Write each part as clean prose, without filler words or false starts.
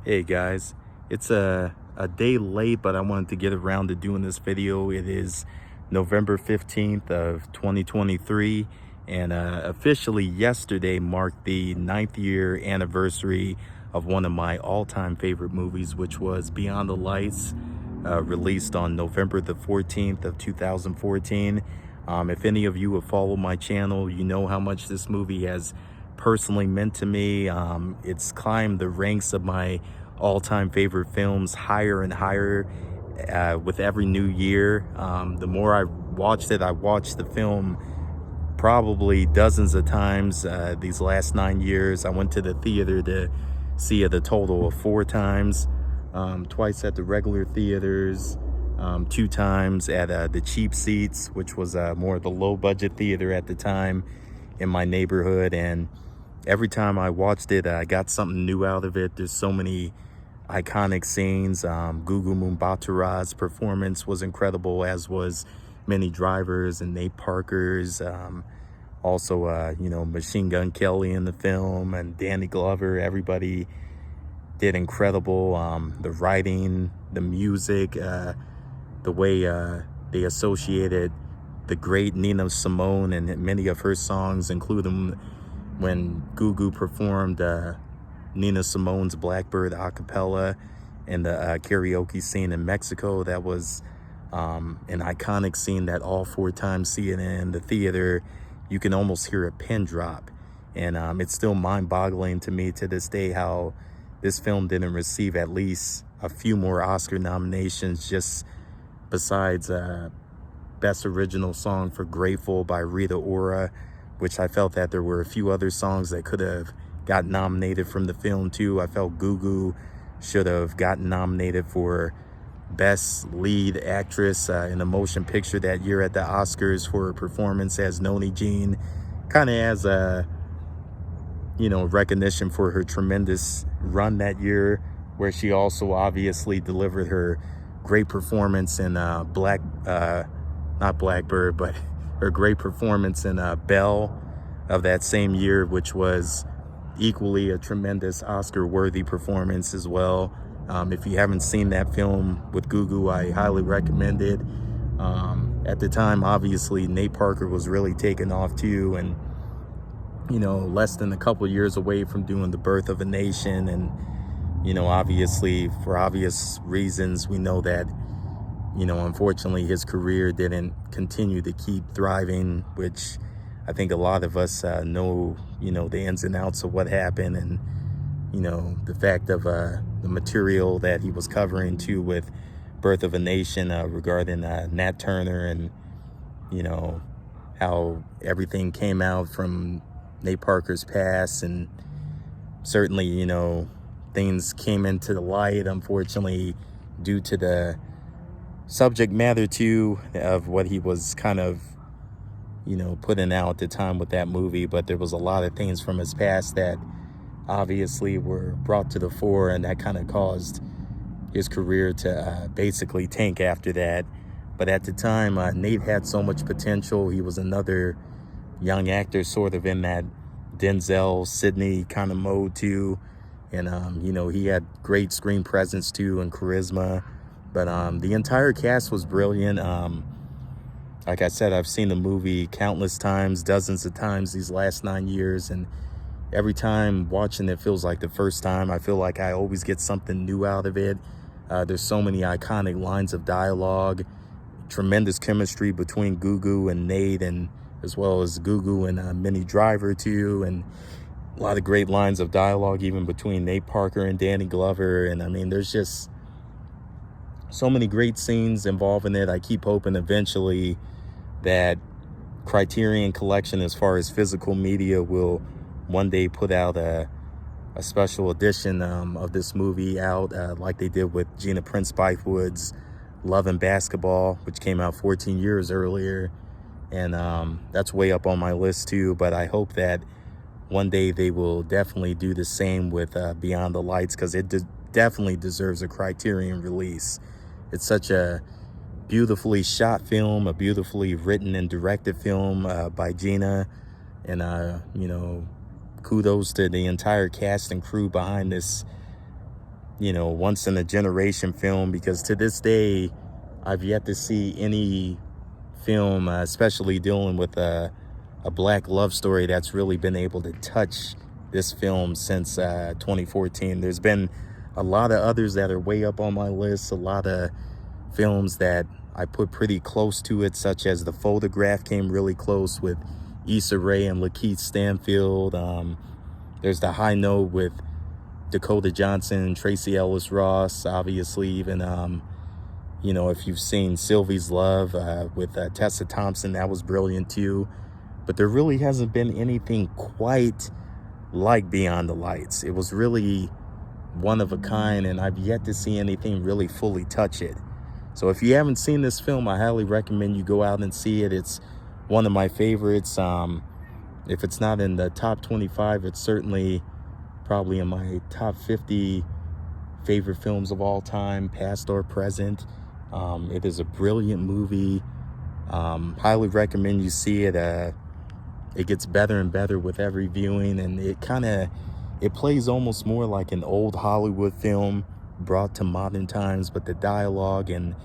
Hey guys, it's a day late, but I wanted to get around to doing this video. It is November 15th of 2023, and officially yesterday marked the 9th year anniversary of one of my all-time favorite movies, which was Beyond the Lights, released on November the 14th of 2014. If any of you have followed my channel, you know how much this movie has personally meant to me. It's climbed the ranks of my all-time favorite films higher and higher with every new year. The more I watched it, I watched the film probably dozens of times these last 9 years. I went to the theater to see it a total of 4 times, twice at the regular theaters, 2 times at the cheap seats, which was more of the low budget theater at the time in my neighborhood. And every time I watched it, I got something new out of it. There's so many iconic scenes. Gugu Mbatha-Raws' performance was incredible, as was Minnie Driver's and Nate Parker's. Also, Machine Gun Kelly in the film and Danny Glover. Everybody did incredible. The writing, the music, the way they associated the great Nina Simone and many of her songs, including when Gugu performed Nina Simone's Blackbird a cappella in the karaoke scene in Mexico. That was an iconic scene that all 4 times seeing it in the theater, you can almost hear a pin drop. And it's still mind-boggling to me to this day how this film didn't receive at least a few more Oscar nominations, just besides Best Original Song for Grateful by Rita Ora, which I felt that there were a few other songs that could have got nominated from the film too. I felt Gugu should have gotten nominated for Best Lead Actress in a Motion Picture that year at the Oscars for her performance as Noni Jean, kind of as a recognition for her tremendous run that year, where she also obviously delivered her great performance in not Blackbird, but her great performance in Belle of that same year, which was equally a tremendous Oscar-worthy performance as well. If you haven't seen that film with Gugu, I highly recommend it. At the time, obviously, Nate Parker was really taking off too, and less than a couple years away from doing The Birth of a Nation. And obviously, for obvious reasons, we know that unfortunately his career didn't continue to keep thriving, which I think a lot of us know the ins and outs of what happened, and the fact of the material that he was covering too with Birth of a Nation regarding Nat Turner, and how everything came out from Nate Parker's past. And certainly things came into the light, unfortunately, due to the subject matter too of what he was kind of putting out at the time with that movie. But there was a lot of things from his past that obviously were brought to the fore, and that kind of caused his career to basically tank after that. But at the time, Nate had so much potential. He was another young actor sort of in that Denzel, Sidney kind of mode too. And he had great screen presence too and charisma. But the entire cast was brilliant. Like I said, I've seen the movie countless times, dozens of times these last 9 years, and every time watching it feels like the first time. I feel like I always get something new out of it. There's so many iconic lines of dialogue, tremendous chemistry between Gugu and Nate, and as well as Gugu and Minnie Driver too, and a lot of great lines of dialogue even between Nate Parker and Danny Glover. And I mean, there's just so many great scenes involving it. I keep hoping eventually that Criterion Collection, as far as physical media, will one day put out a special edition of this movie out, like they did with Gina Prince Bythewood's Love and Basketball, which came out 14 years earlier. And that's way up on my list too. But I hope that one day they will definitely do the same with Beyond the Lights, because it definitely deserves a Criterion release. It's such a beautifully shot film, a beautifully written and directed film by Gina. And, kudos to the entire cast and crew behind this you know, once in a generation film, because to this day, I've yet to see any film, especially dealing with a black love story, that's really been able to touch this film since 2014. There's been a lot of others that are way up on my list, a lot of films that I put pretty close to it, such as The Photograph came really close with Issa Rae and Lakeith Stanfield. There's The High Note with Dakota Johnson, Tracy Ellis Ross, obviously. Even you know, if you've seen Sylvie's Love with Tessa Thompson, that was brilliant too. But there really hasn't been anything quite like Beyond the Lights. It was really one of a kind, and I've yet to see anything really fully touch it. So if you haven't seen this film, I highly recommend you go out and see it. It's one of my favorites. If it's not in the top 25, it's certainly probably in my top 50 favorite films of all time, past or present. It is a brilliant movie. Highly recommend you see it. It gets better and better with every viewing, and it plays almost more like an old Hollywood film brought to modern times, but the dialogue and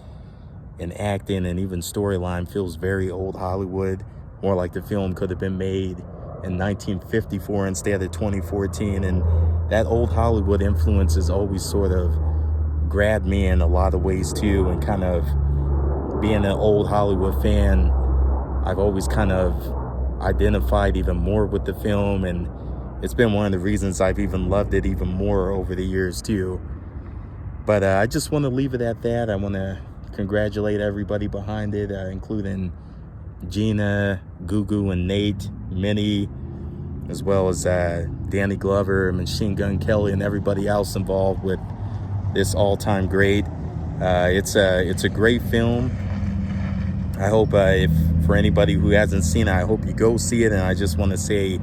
acting and even storyline feels very old Hollywood, more like the film could have been made in 1954 instead of 2014. And that old Hollywood influence has always sort of grabbed me in a lot of ways too, and kind of being an old Hollywood fan, I've always kind of identified even more with the film, and it's been one of the reasons I've even loved it even more over the years too. But I just want to leave it at that. I want to congratulate everybody behind it, including Gina, Gugu, and Nate, Minnie, as well as Danny Glover, Machine Gun Kelly, and everybody else involved with this all-time great. It's a great film. I hope if for anybody who hasn't seen it, I hope you go see it. And I just want to say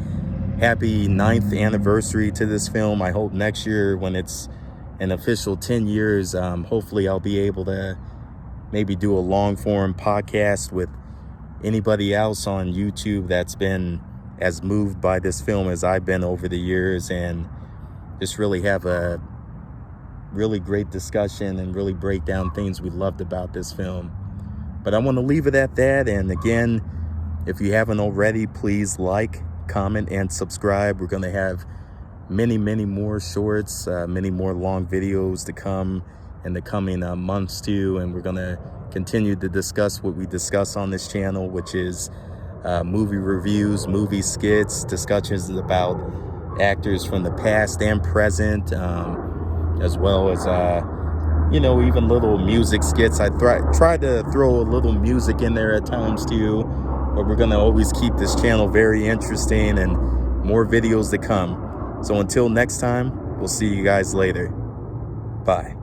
happy 9th anniversary to this film. I hope next year, when it's an official 10 years, hopefully I'll be able to maybe do a long form podcast with anybody else on YouTube that's been as moved by this film as I've been over the years, and just really have a really great discussion and really break down things we loved about this film. But I want to leave it at that. And again, if you haven't already, please like, comment, and subscribe. We're going to have many more shorts, many more long videos to come in the coming months too, and we're going to continue to discuss what we discuss on this channel, which is movie reviews, movie skits, discussions about actors from the past and present, as well as you know, even little music skits. I try to throw a little music in there at times too, but we're going to always keep this channel very interesting, and more videos to come. So until next time, we'll see you guys later. Bye.